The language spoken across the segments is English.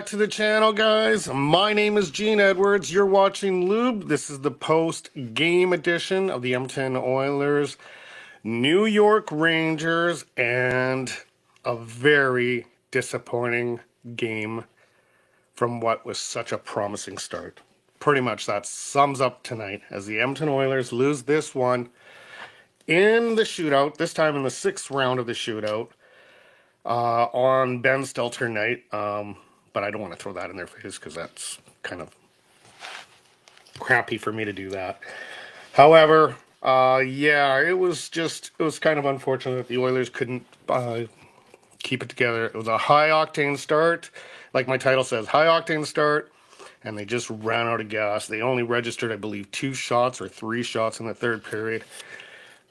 back to the channel, guys. My name is Gene Edwards. You're watching Lube. This is the post-game edition of the Edmonton Oilers, New York Rangers, and a very disappointing game from what was such a promising start. Pretty much that sums up tonight as the Edmonton Oilers lose this one in the shootout, this time in the 6th round of the shootout, on Ben Stelter night. But I don't want to throw that in their face because that's kind of crappy for me to do that. However, yeah, it was kind of unfortunate that the Oilers couldn't keep it together. It was a high-octane start, like my title says, high-octane start, and they just ran out of gas. They only registered, I believe, 2 shots or 3 shots in the third period.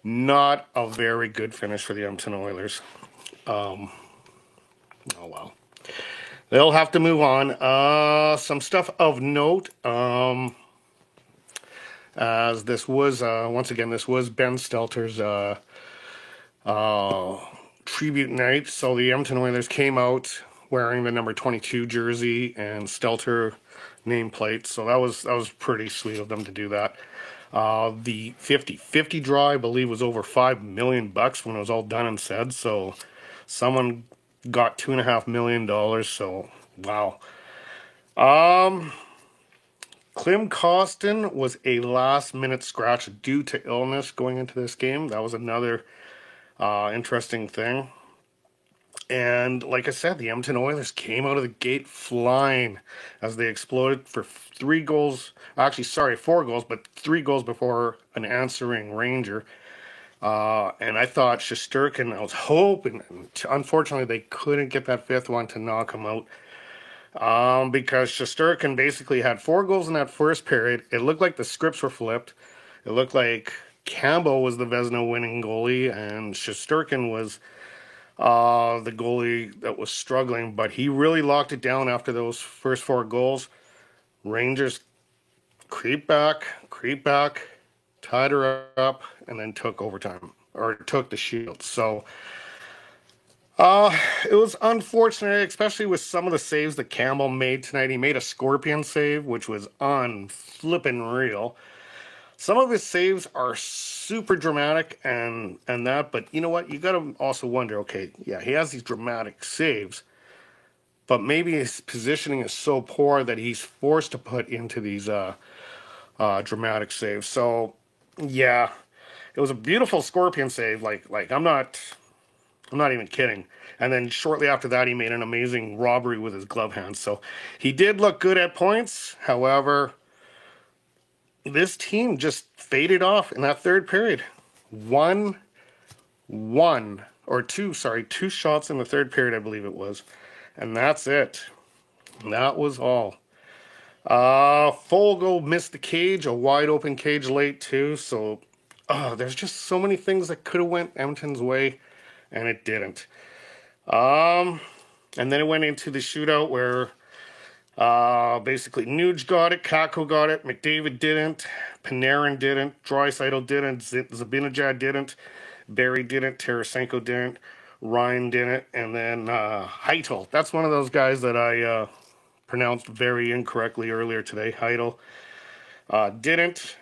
Not a very good finish for the Edmonton Oilers. Oh, well. They'll have to move on. Some stuff of note, as this was, once again, this was Ben Stelter's tribute night. So the Edmonton Oilers came out wearing the number 22 jersey and Stelter nameplate. So that was pretty sweet of them to do that. The 50-50 draw, I believe, was over $5 million when it was all done and said. So someone got $2.5 million. So wow. Klim Kostin was a last-minute scratch due to illness going into this game. That was another interesting thing. And like I said, the Edmonton Oilers came out of the gate flying as they exploded for 4 goals, but 3 goals before an answering Ranger. And I thought Shesterkin, I was hoping, unfortunately they couldn't get that 5th one to knock him out. Because Shesterkin basically had 4 goals in that first period. It looked like the scripts were flipped. It looked like Campbell was the Vezina winning goalie and Shesterkin was the goalie that was struggling, but he really locked it down after those first 4 goals. Rangers creep back, tied her up, and then took overtime, or took the Shield. So it was unfortunate, especially with some of the saves that Campbell made tonight. He made a scorpion save, which was unflippin' real. Some of his saves are super dramatic and that, but you know what? You got to also wonder, okay, yeah, he has these dramatic saves, but maybe his positioning is so poor that he's forced to put into these dramatic saves. So, yeah, it was a beautiful scorpion save. Like I'm not even kidding. And then shortly after that, he made an amazing robbery with his glove hand. So he did look good at points. However, this team just faded off in that third period. 2 shots in the third period, I believe it was. And that's it. That was all. Fogle missed the cage, a wide open cage late too. So there's just so many things that could have went Edmonton's way, and it didn't. And then it went into the shootout where basically Nuge got it, Kakko got it, McDavid didn't, Panarin didn't, Draisaitl didn't, Zibanejad didn't, Barry didn't, Tarasenko didn't, Ryan didn't, and then Heitel. That's one of those guys that I pronounced very incorrectly earlier today. Heitel didn't,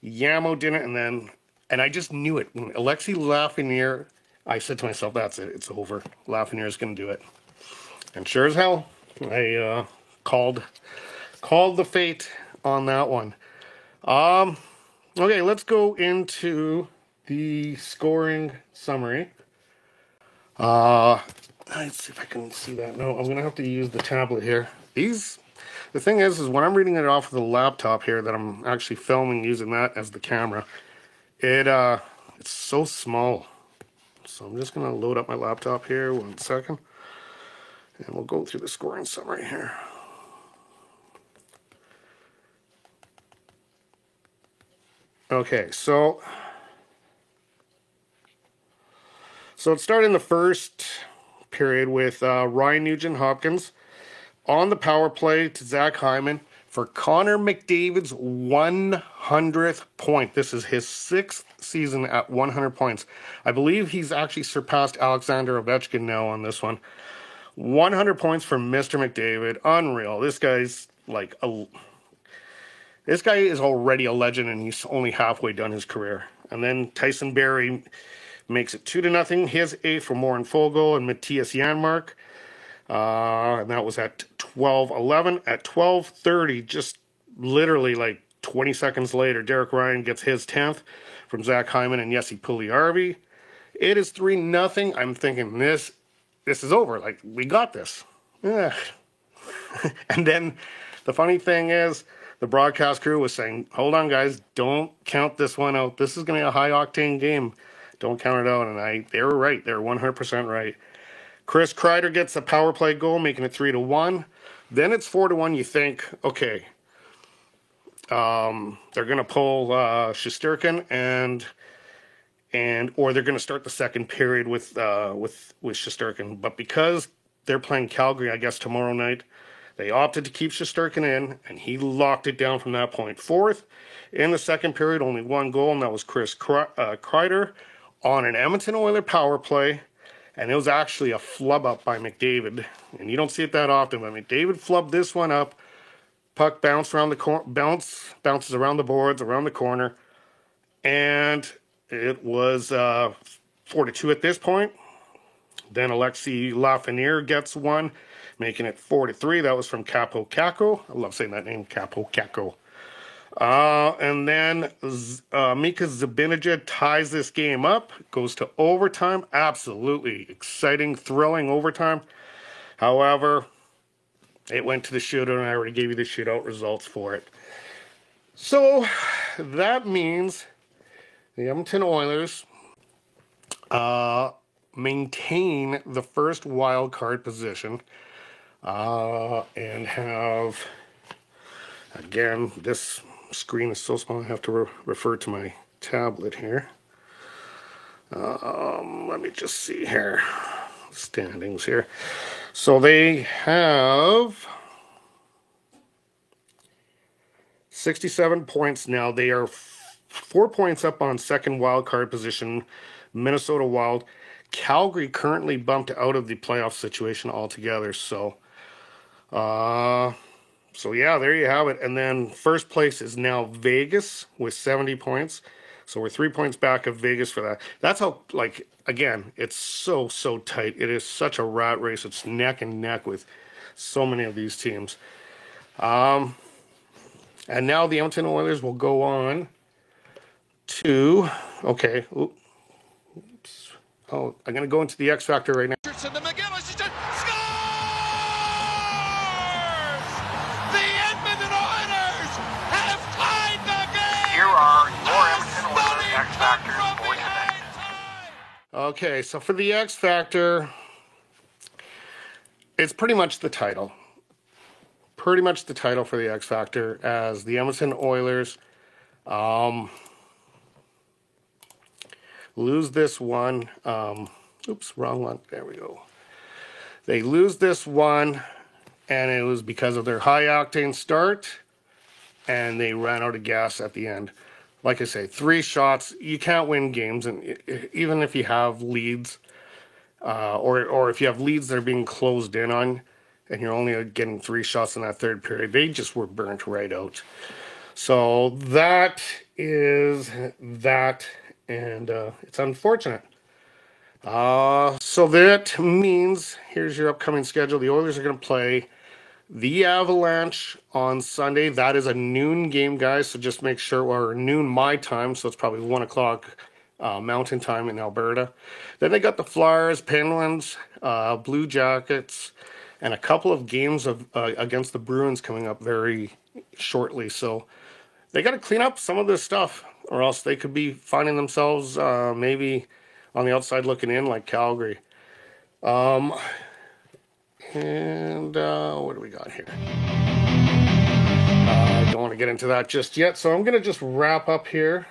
Yamo didn't, and I just knew it. When Alexei Lafreniere, I said to myself, that's it, it's over. Lafreniere's going to do it. And sure as hell, I called the fate on that one. Okay, let's go into the scoring summary. Let's see if I can see that. No, I'm gonna have to use the tablet here. The thing is when I'm reading it off of the laptop here that I'm actually filming using that as the camera, it's so small. So I'm just gonna load up my laptop here 1 second, and we'll go through the scoring summary here. Okay, so it started in the first period with Ryan Nugent-Hopkins on the power play to Zach Hyman for Connor McDavid's 100th point. This is his 6th season at 100 points. I believe he's actually surpassed Alexander Ovechkin now on this one. 100 points for Mr. McDavid. Unreal. This guy's like this guy is already a legend, and he's only halfway done his career. And then Tyson Barrie makes it 2-0. His 8 for Warren Fogle and Matthias Janmark. And that was at 12:11. At 12:30, just literally like 20 seconds later, Derek Ryan gets his 10th from Zach Hyman and Jesse Puljujarvi. It is 3-0. I'm thinking this is over. Like, we got this. Yeah. And then the funny thing is, the broadcast crew was saying, hold on, guys, don't count this one out. This is going to be a high-octane game. Don't count it out. And they were right. They were 100% right. Chris Kreider gets a power play goal, making it 3-1. Then it's 4-1. You think, okay, they're going to pull Shesterkin or they're going to start the second period with Shesterkin. But because they're playing Calgary, I guess, tomorrow night, they opted to keep Shesterkin in, and he locked it down from that point forth. In the second period, only one goal, and that was Chris Kreider on an Edmonton Oilers power play. And it was actually a flub up by McDavid. And you don't see it that often, but McDavid flubbed this one up. Puck bounced around bounces around the boards, around the corner. And it was 4-2 at this point. Then Alexei Lafreniere gets one, making it 4-3. That was from Capo Caco. I love saying that name, Capo Caco. And then Mika Zibanejad ties this game up, goes to overtime. Absolutely exciting, thrilling overtime. However, it went to the shootout, and I already gave you the shootout results for it. So that means the Edmonton Oilers maintain the first wild card position and have, again, this screen is so small I have to refer to my tablet here. Let me just see here. Standings here. So they have 67 points now. They are 4 points up on second wild card position, Minnesota Wild. Calgary currently bumped out of the playoff situation altogether. So yeah, there you have it. And then first place is now Vegas with 70 points. So we're 3 points back of Vegas for that. That's how, like, again, it's so tight. It is such a rat race. It's neck and neck with so many of these teams. And now the Edmonton Oilers will go on to, okay. Oops. Oh, I'm going to go into the X Factor right now. Okay, so for the X Factor, it's pretty much the title. Pretty much the title for the X Factor, as the Edmonton Oilers lose this one. Oops, wrong one. There we go. They lose this one, and it was because of their high-octane start, and they ran out of gas at the end. Like I say, 3 shots, you can't win games, and even if you have leads, or if you have leads that are being closed in on, and you're only getting 3 shots in that third period, they just were burnt right out. So that is that, and it's unfortunate. So that means, here's your upcoming schedule. The Oilers are going to play the Avalanche on Sunday. That is a noon game, guys, so just make sure, or noon my time, so it's probably 1 o'clock Mountain Time in Alberta. Then they got the Flyers, Penguins, Blue Jackets, and a couple of games of against the Bruins coming up very shortly. So they got to clean up some of this stuff, or else they could be finding themselves maybe on the outside looking in like Calgary. And what do we got here? I don't want to get into that just yet, so I'm going to just wrap up here.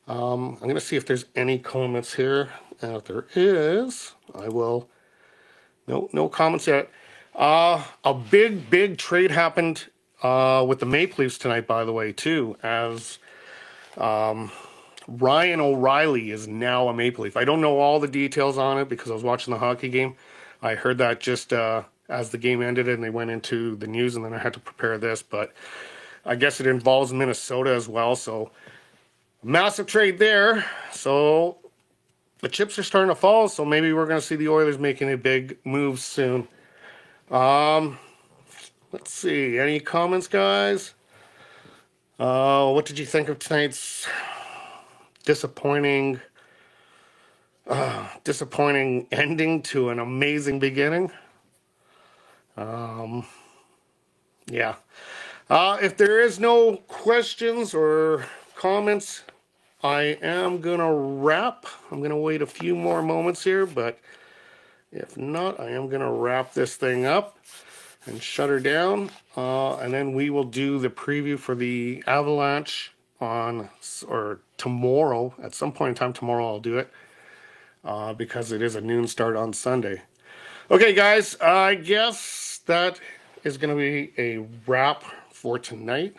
I'm going to see if there's any comments here. And if there is, I will. No comments yet. A big trade happened with the Maple Leafs tonight, by the way, too, as Ryan O'Reilly is now a Maple Leaf. I don't know all the details on it because I was watching the hockey game, I heard that just as the game ended and they went into the news, and then I had to prepare this, but I guess it involves Minnesota as well, so massive trade there. So the chips are starting to fall, so maybe we're going to see the Oilers making a big move soon. Let's see. Any comments, guys? What did you think of tonight's disappointing ending to an amazing beginning? Yeah. If there is no questions or comments, I am going to wrap. I'm going to wait a few more moments here, but if not, I am going to wrap this thing up and shut her down. And then we will do the preview for the Avalanche tomorrow. At some point in time tomorrow, I'll do it because it is a noon start on Sunday. Okay, guys, I guess that is going to be a wrap for tonight.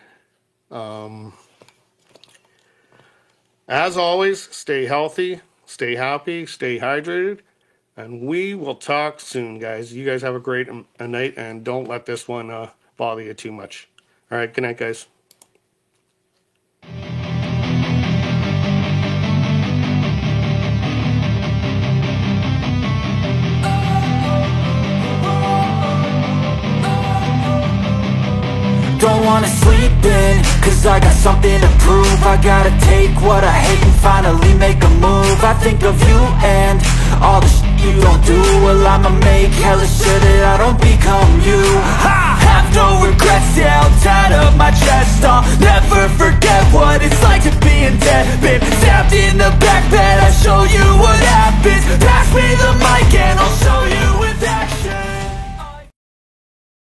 As always, stay healthy, stay happy, stay hydrated, and we will talk soon, guys. You guys have a great night, and don't let this one bother you too much. All right, good night, guys. Don't wanna sleep in, cause I got something to prove. I gotta take what I hate and finally make a move. I think of you and all the shit you don't do. Well, I'ma make hella sure that I don't become you. I have no regrets, yeah, I'll tie up my chest. I'll never forget what it's like to be in debt. Been stabbed in the back,